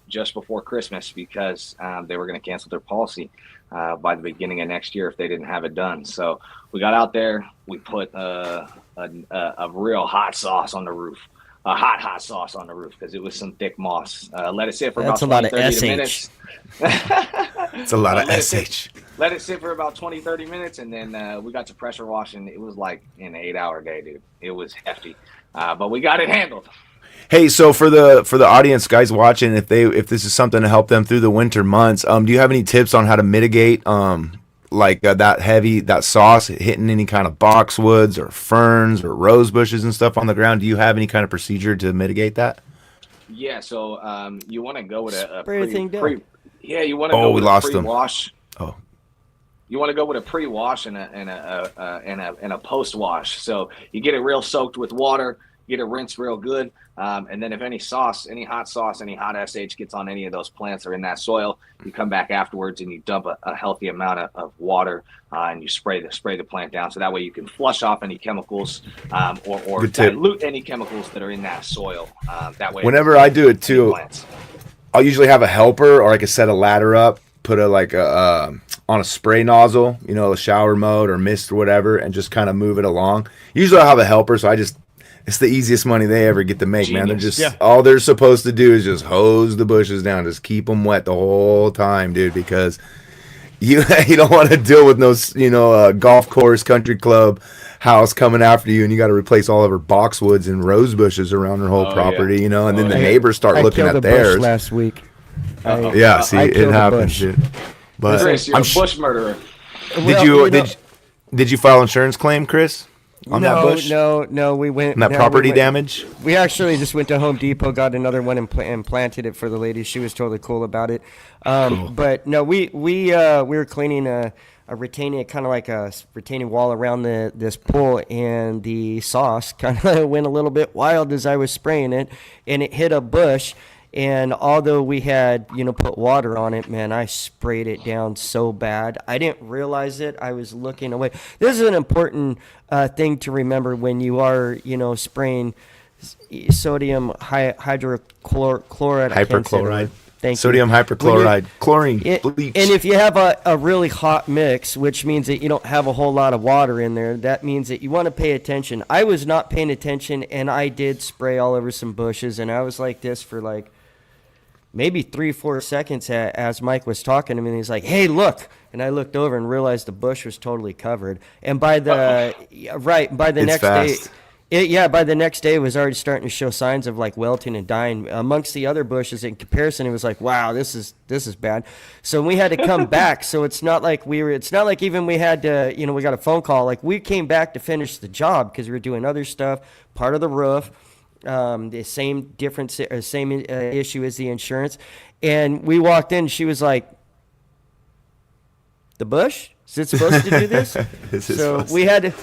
just before Christmas, because they were going to cancel their policy by the beginning of next year if they didn't have it done. So we got out there, we put a real hot sauce on the roof. A hot sauce on the roof because it was some thick moss. Let it sit for about 20, 30 minutes. It's a lot of SH. Let it sit for about 20, 30 minutes, and then we got to pressure wash, and it was like an 8-hour day, dude. It was hefty, but we got it handled. Hey, so for the audience, guys watching, if this is something to help them through the winter months, do you have any tips on how to mitigate that sauce hitting any kind of boxwoods or ferns or rose bushes and stuff on the ground? Do you have any kind of procedure to mitigate that? Yeah, so you want to go with a you want to go with a lost pre-wash. Oh. You want to go with a pre-wash and a post-wash. So you get it real soaked with water, get it rinsed real good, and then if any hot sauce, any hot SH gets on any of those plants or in that soil, you come back afterwards and you dump a healthy amount of water and you spray the plant down. So that way you can flush off any chemicals or dilute any chemicals that are in that soil. That way, whenever I do it too, I'll usually have a helper or I can set a ladder up, put on a spray nozzle, a shower mode or mist or whatever, and just kind of move it along. Usually I'll have a helper, so it's the easiest money they ever get to make, man. They're just all they're supposed to do is just hose the bushes down, just keep them wet the whole time, dude, because you don't want to deal with no golf course, country club house coming after you, and you got to replace all of her boxwoods and rose bushes around her whole property, and then the neighbors start looking at theirs. Bush last week. It happens, dude. But Chris, you're a bush murderer. Did you file insurance claim, Chris? On that bush? No, we went. And that property damage? We actually just went to Home Depot, got another one, and planted it for the lady. She was totally cool about it. Cool. But no, we were cleaning a retaining, kind of like a retaining wall around this pool, and the sauce kind of went a little bit wild as I was spraying it, and it hit a bush. And although we had, put water on it, man, I sprayed it down so bad. I didn't realize it. I was looking away. This is an important thing to remember when you are, spraying sodium hydrochloride. Hyperchloride. Thank you. Sodium hyperchloride. Chlorine. Bleach. And if you have a really hot mix, which means that you don't have a whole lot of water in there, that means that you want to pay attention. I was not paying attention, and I did spray all over some bushes, and I was like this for maybe 3-4 seconds as Mike was talking to me, and he's like, "Hey, look!" And I looked over and realized the bush was totally covered. And by the next fast. day, by the next day, it was already starting to show signs of wilting and dying. Amongst the other bushes, in comparison, it was like, "Wow, this is bad." So we had to come back. So it's not like even we had to, we got a phone call. We came back to finish the job because we were doing other stuff, part of the roof. The same issue as the insurance, and we walked in. She was like, "The bush? Is it supposed to do this?" So we had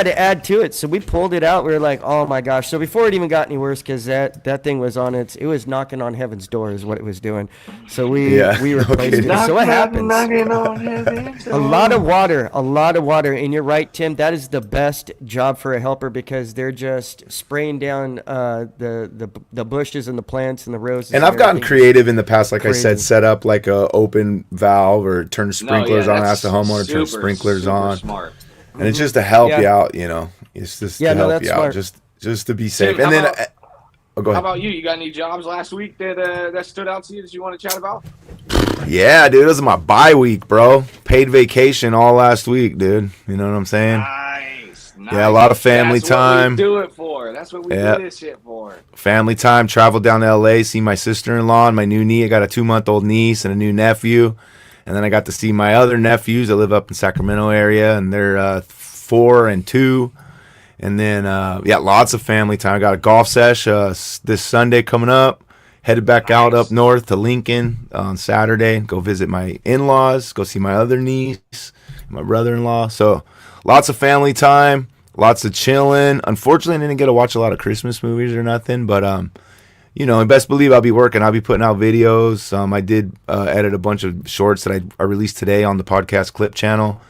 to add to it. So we pulled it out. We were like, "Oh my gosh!" So before it even got any worse, because that thing was it was knocking on heaven's door, is what it was doing. So we replaced it. So what happens? A lot of water. And you're right, Tim. That is the best job for a helper because they're just spraying down the bushes and the plants and the roses. And I've gotten creative in the past, I said, set up a open valve or turn sprinklers on. Ask the homeowner to turn sprinklers on. Smart. And it's just to help you out, It's just to help you out, smart. just to be safe. Tim, and then Oh, go How ahead. about you? You got any jobs last week that stood out to you that you want to chat about? Yeah, dude, this is my bye week, bro. Paid vacation all last week, dude. You know what I'm saying? Nice. Yeah, a lot of family That's what time. we do it for. That's what we Yeah. do this shit for. Family time. Traveled down to LA, see my sister-in-law and my new niece. I got a 2-month-old niece and a new nephew. And then I got to see my other nephews that live up in Sacramento area, and they're 4 and 2. And then, yeah, lots of family time. I got a golf sesh this Sunday coming up. Headed back out up north to Lincoln on Saturday. Go visit my in-laws. Go see my other niece, my brother-in-law. So lots of family time. Lots of chilling. Unfortunately, I didn't get to watch a lot of Christmas movies or nothing. But, you know, and best believe I'll be working. I'll be putting out videos. I did edit a bunch of shorts that I released today on the podcast clip channel.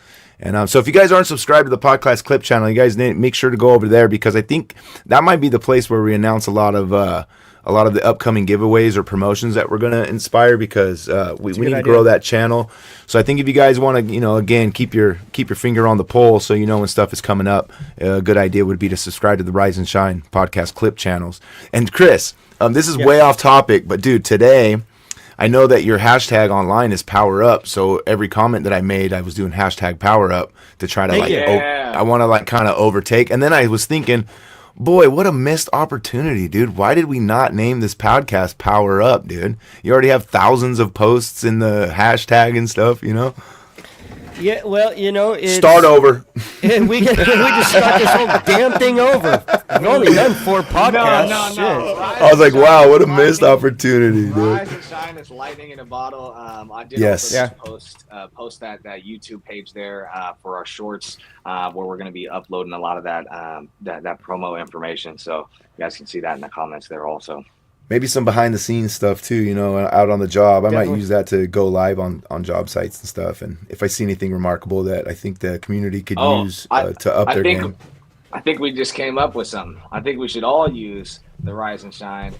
And so if you guys aren't subscribed to the podcast clip channel, you guys need make sure to go over there, because I think that might be the place where we announce a lot of the upcoming giveaways or promotions that we're going to inspire, because we need to grow that channel. So I think if you guys want to, you know, again, keep your finger on the pulse so you know when stuff is coming up, a good idea would be to subscribe to the Rise and Shine podcast clip channels. And Chris, this is way off topic, but dude, today I know that your hashtag online is power up. So every comment that I made, I was doing hashtag power up to try to I want to like kind of overtake. And then I was thinking, boy, what a missed opportunity, dude. Why did we not name this podcast Power Up, dude? You already have thousands of posts in the hashtag and stuff, you know? Yeah, well, you know, start over. And we just start this whole damn thing over. We've only done 4 podcasts. No. I was like, wow, what a missed opportunity, dude. Rise and Shine is lightning in a bottle. I did also just post that YouTube page there for our shorts, where we're going to be uploading a lot of that promo information. So you guys can see that in the comments there also. Maybe some behind the scenes stuff too, you know, out on the job. I might use that to go live on job sites and stuff. And if I see anything remarkable that I think the community could use to up their game. I think we just came up with something. I think we should all use the Rise and Shine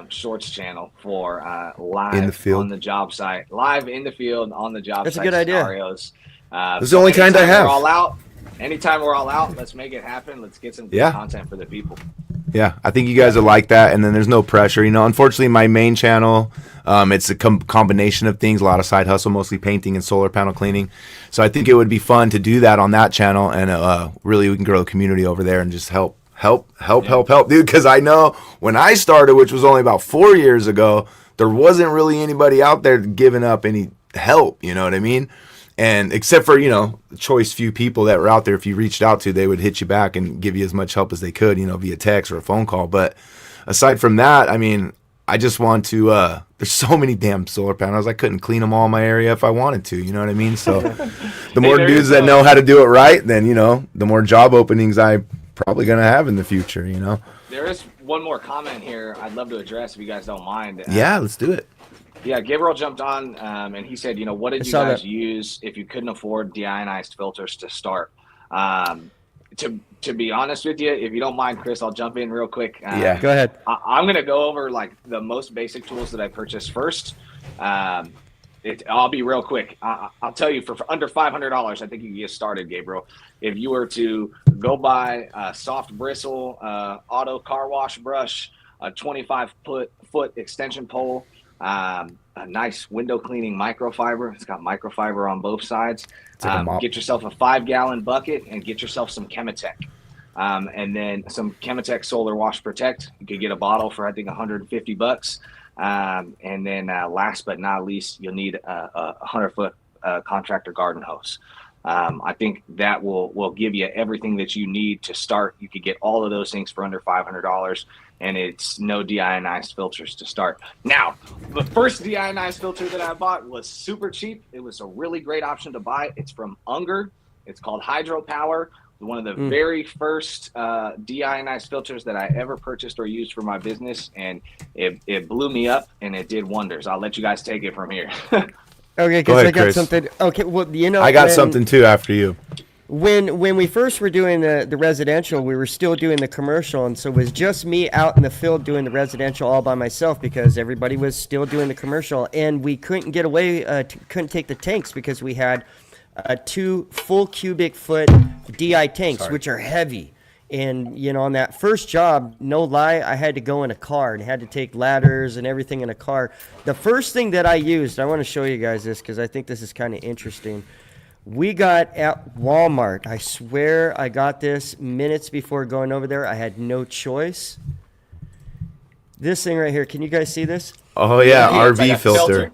shorts channel for live in the field on the job site, live in the field on the job site. That's a good scenarios. idea. This is the only kind I have. Anytime we're all out, let's make it happen. Let's get some good content for the people. Yeah, I think you guys will like that, and then there's no pressure. You know, unfortunately, my main channel, it's a combination of things, a lot of side hustle, mostly painting and solar panel cleaning. So I think it would be fun to do that on that channel, and really we can grow the community over there and just help, dude. Because I know when I started, which was only about 4 years ago, there wasn't really anybody out there giving up any help. You know what I mean? And except for, you know, the choice few people that were out there, if you reached out to, they would hit you back and give you as much help as they could, you know, via text or a phone call. But aside from that, I mean, I just want to, there's so many damn solar panels. I couldn't clean them all in my area if I wanted to, you know what I mean? So the more dudes that know how to do it right, then, you know, the more job openings I'm probably going to have in the future, you know? There is one more comment here I'd love to address if you guys don't mind. Yeah, let's do it. Yeah, Gabriel jumped on and he said, you know, what did you guys use if you couldn't afford deionized filters to start? To be honest with you, if you don't mind, Chris, I'll jump in real quick. Yeah, go ahead. I'm going to go over like the most basic tools that I purchased first. I'll be real quick. I'll tell you, for under $500, I think you can get started, Gabriel. If you were to go buy a soft bristle auto car wash brush, a 25-foot extension pole, a nice window cleaning microfiber. It's got microfiber on both sides. Get yourself a 5-gallon bucket and get yourself some Chematech. And then some Chematech Solar Wash Protect. You could get a bottle for, I think, $150. And then last but not least, you'll need a 100-foot contractor garden hose. I think that will give you everything that you need to start. You could get all of those things for under $500, and it's no deionized filters to start. Now, the first deionized filter that I bought was super cheap. It was a really great option to buy. It's from Unger. It's called Hydropower. One of the very first deionized filters that I ever purchased or used for my business, and it blew me up, and it did wonders. I'll let you guys take it from here. Okay, because I got something. Okay, well, you know, I got something too after you. When we first were doing the residential, we were still doing the commercial, and so it was just me out in the field doing the residential all by myself because everybody was still doing the commercial, and we couldn't get away, couldn't take the tanks because we had 2 full cubic foot DI tanks, which are heavy. And, you know, on that first job, no lie, I had to go in a car and had to take ladders and everything in a car. The first thing that I used, I want to show you guys this because I think this is kind of interesting. We got at Walmart. I swear I got this minutes before going over there. I had no choice. This thing right here, can you guys see this? Oh yeah, Yeah, it's RV like a filter.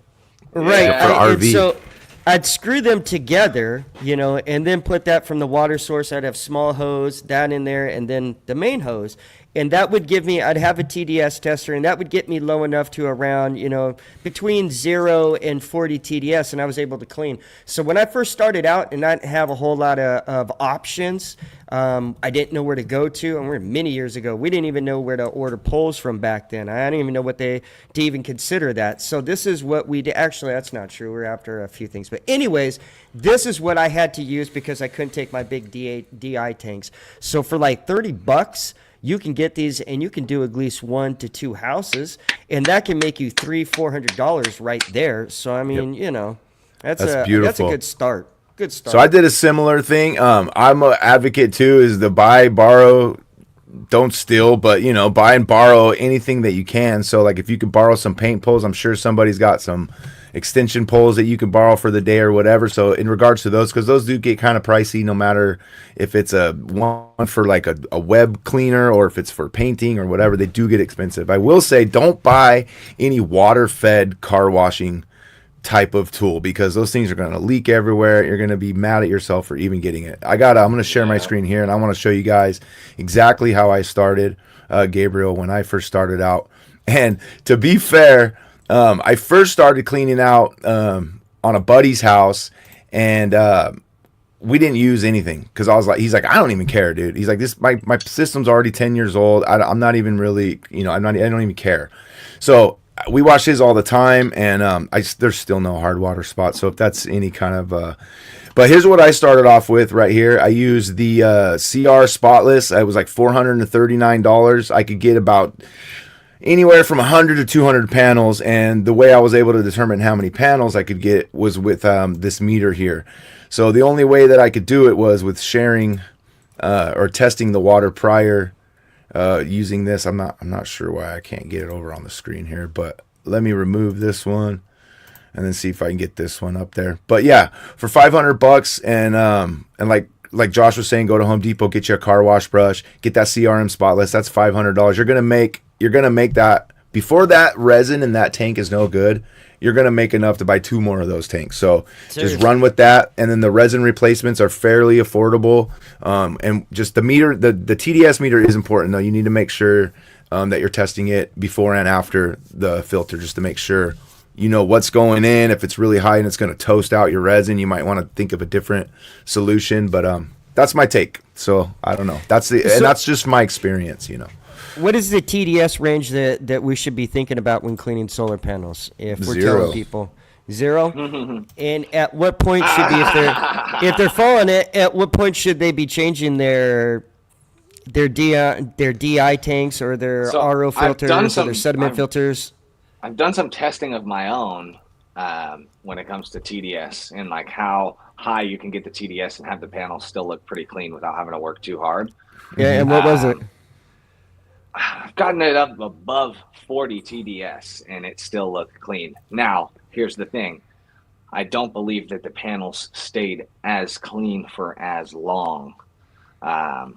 Right. Yeah. For and RV. so I'd screw them together, you know, and then put that from the water source. I'd have small hose, that in there, and then the main hose. And that would give me, I'd have a TDS tester, and that would get me low enough to around, you know, between 0 and 40 TDS, and I was able to clean. So when I first started out and not have a whole lot of options, I didn't know where to go to. And we're many years ago. We didn't even know where to order poles from back then. I didn't even know what to even consider that. So this is what we did. Actually, that's not true. We're after a few things. But anyways, this is what I had to use because I couldn't take my big DI tanks. So for like $30, you can get these and you can do at least 1 to 2 houses, and that can make you $300-$400 right there. So I mean, you know, that's a beautiful. good start. Good start. So I did a similar thing. I'm an advocate too, is the buy, borrow, don't steal, but you know, buy and borrow anything that you can. So like if you can borrow some paint poles, I'm sure somebody's got some extension poles that you can borrow for the day or whatever. So in regards to those, because those do get kind of pricey, no matter if it's a one for like a web cleaner or if it's for painting or whatever, they do get expensive. I will say don't buy any water fed car washing type of tool because those things are going to leak everywhere. You're going to be mad at yourself for even getting it. I'm going to share my screen here and I want to show you guys exactly how I started, Gabriel, when I first started out. And to be fair, I first started cleaning out on a buddy's house, and we didn't use anything because I was like, he's like, I don't even care, dude. He's like, this my system's already 10 years old. I'm not even really, you know, I don't even care. So we watch his all the time, and there's still no hard water spot. So if that's any kind of but here's what I started off with right here. I used the CR Spotless. It was like $439. I could get about anywhere from 100 to 200 panels, and the way I was able to determine how many panels I could get was with this meter here. So the only way that I could do it was with sharing or testing the water prior using this. I'm not sure why I can't get it over on the screen here, but let me remove this one and then see if I can get this one up there. But yeah, for $500 and like Josh was saying, go to Home Depot, get you a car wash brush, get that CRM Spotless. That's $500. You're gonna make that before that resin in that tank is no good. You're gonna make enough to buy 2 more of those tanks. So Seriously. just run with that, and then the resin replacements are fairly affordable. And just the meter, the TDS meter is important though. You need to make sure that you're testing it before and after the filter, just to make sure you know what's going in. If it's really high and it's gonna toast out your resin, you might want to think of a different solution. But that's my take. So I don't know. And that's just my experience, you know. What is the TDS range that we should be thinking about when cleaning solar panels? If we're 0. telling people 0, and at what point should be if they're following it? At what point should they be changing their DI tanks or their RO filters or their sediment filters? I've done some testing of my own when it comes to TDS and like how high you can get the TDS and have the panels still look pretty clean without having to work too hard. Yeah, and what was it? I've gotten it up above 40 TDS and it still looked clean. Now, here's the thing. I don't believe that the panels stayed as clean for as long. And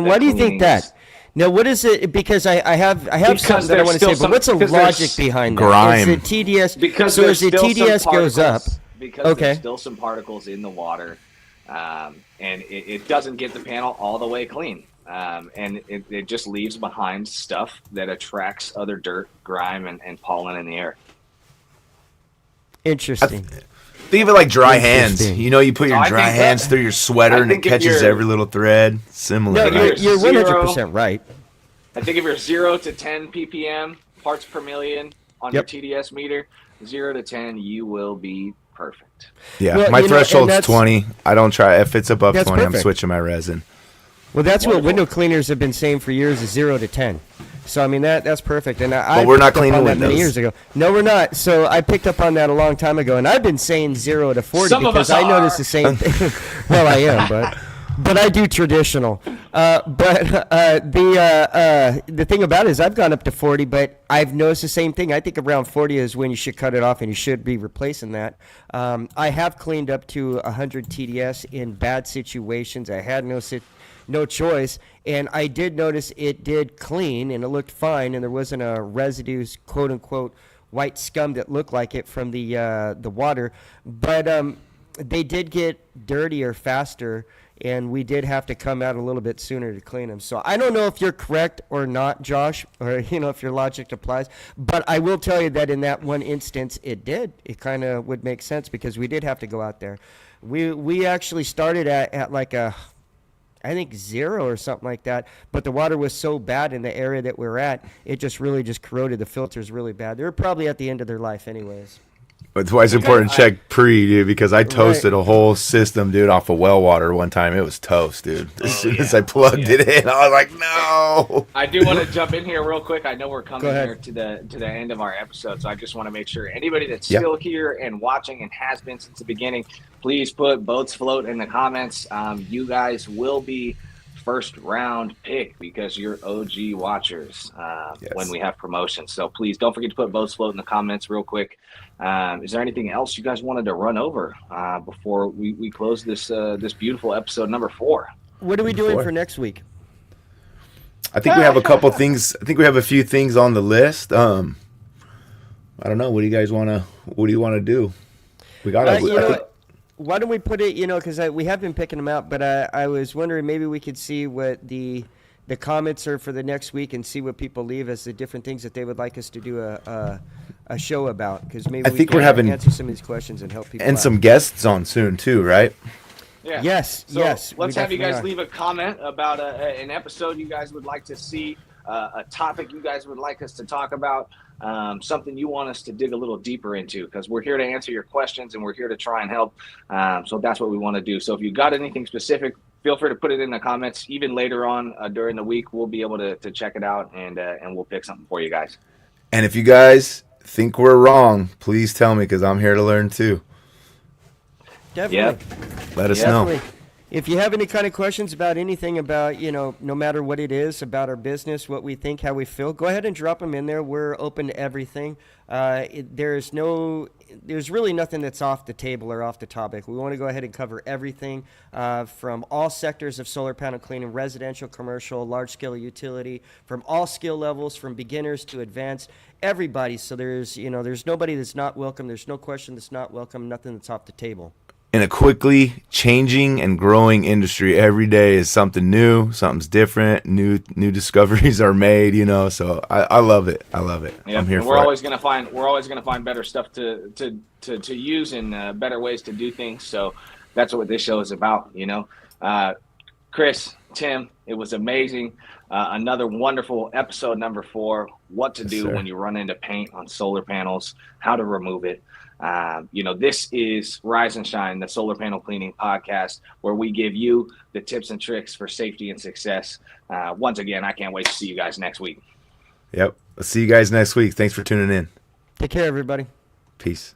why do you think that? Now, what is it? Because I have something that I want to say, but what's the logic behind that? Grime. Is it TDS? Because so as the TDS goes up, because there's still some particles in the water, and it doesn't get the panel all the way clean. And it just leaves behind stuff that attracts other dirt, grime, and pollen in the air. Interesting. Think of it like dry hands. You know, you put your dry hands through your sweater and it catches every little thread. Similar. No, you're 100% right. I think if you're 0 to 10 ppm, parts per million on your TDS meter, 0 to 10, you will be perfect. Yeah, well, my threshold's 20. I don't try. If it's above 20, perfect. I'm switching my resin. Well, that's what window cleaners have been saying for years is 0 to 10. So, I mean, that's perfect. And but we're not cleaning windows. Many years ago. No, we're not. So I picked up on that a long time ago, and I've been saying 0 to 40 because I noticed the same thing. Well, I am, but But I do traditional. The thing about it is I've gone up to 40, but I've noticed the same thing. I think around 40 is when you should cut it off, and you should be replacing that. I have cleaned up to 100 TDS in bad situations. I had no choice, and I did notice it did clean, and it looked fine, and there wasn't a residue, quote unquote, white scum that looked like it from the water. But they did get dirtier faster, and we did have to come out a little bit sooner to clean them. So I don't know if you're correct or not, Josh, or if your logic applies, but I will tell you that in that one instance it did. It kind of would make sense because we did have to go out there. We actually started at like I think 0 or something like that, but the water was so bad in the area that we're at, it just really just corroded the filters really bad. They were probably at the end of their life anyways. That's why it's important to check pre, dude, because I toasted a whole system, dude, off of well water one time. It was toast, dude. As soon as I plugged it in, I was like, no. I do want to jump in here real quick. I know we're coming here to the end of our episode, so I just want to make sure anybody that's still here and watching and has been since the beginning, please put Boats Float in the comments. You guys will be first round pick because you're OG watchers when we have promotions. So please don't forget to put Boats Float in the comments real quick. Is there anything else you guys wanted to run over before we close this this beautiful episode number 4? What are we doing for next week? I think we have a couple things. I think we have a few things on the list. I don't know. What do you guys want to? What do you want to do? We got why don't we put it, because we have been picking them out, but I was wondering maybe we could see what the comments are for the next week and see what people leave as the different things that they would like us to do a show about, because maybe we can answer some of these questions and help people and out. some guests on soon too, right? Yeah. Yes, so yes. Let's have you guys leave a comment about an episode you guys would like to see, a topic you guys would like us to talk about, something you want us to dig a little deeper into, because we're here to answer your questions and we're here to try and help. So that's what we want to do. So if you got anything specific, feel free to put it in the comments. Even later on during the week, we'll be able to check it out and we'll pick something for you guys. And if you guys think we're wrong, please tell me, because I'm here to learn too. Definitely. Let us know. If you have any kind of questions about anything about, no matter what it is, about our business, what we think, how we feel, go ahead and drop them in there. We're open to everything. There's really nothing that's off the table or off the topic. We want to go ahead and cover everything from all sectors of solar panel cleaning, residential, commercial, large-scale utility, from all skill levels, from beginners to advanced, everybody. So there's nobody that's not welcome. There's no question that's not welcome, nothing that's off the table. In a quickly changing and growing industry, every day is something new, something's different, new discoveries are made, so I love it. I love it. Yeah, I'm here for we're it. always gonna find better stuff to use and better ways to do things. So that's what this show is about, Chris, Tim, it was amazing. Another wonderful episode number 4, what to do when you run into paint on solar panels, how to remove it. This is Rise and Shine, the solar panel cleaning podcast, where we give you the tips and tricks for safety and success. Once again, I can't wait to see you guys next week. Yep. I'll see you guys next week. Thanks for tuning in. Take care, everybody. Peace.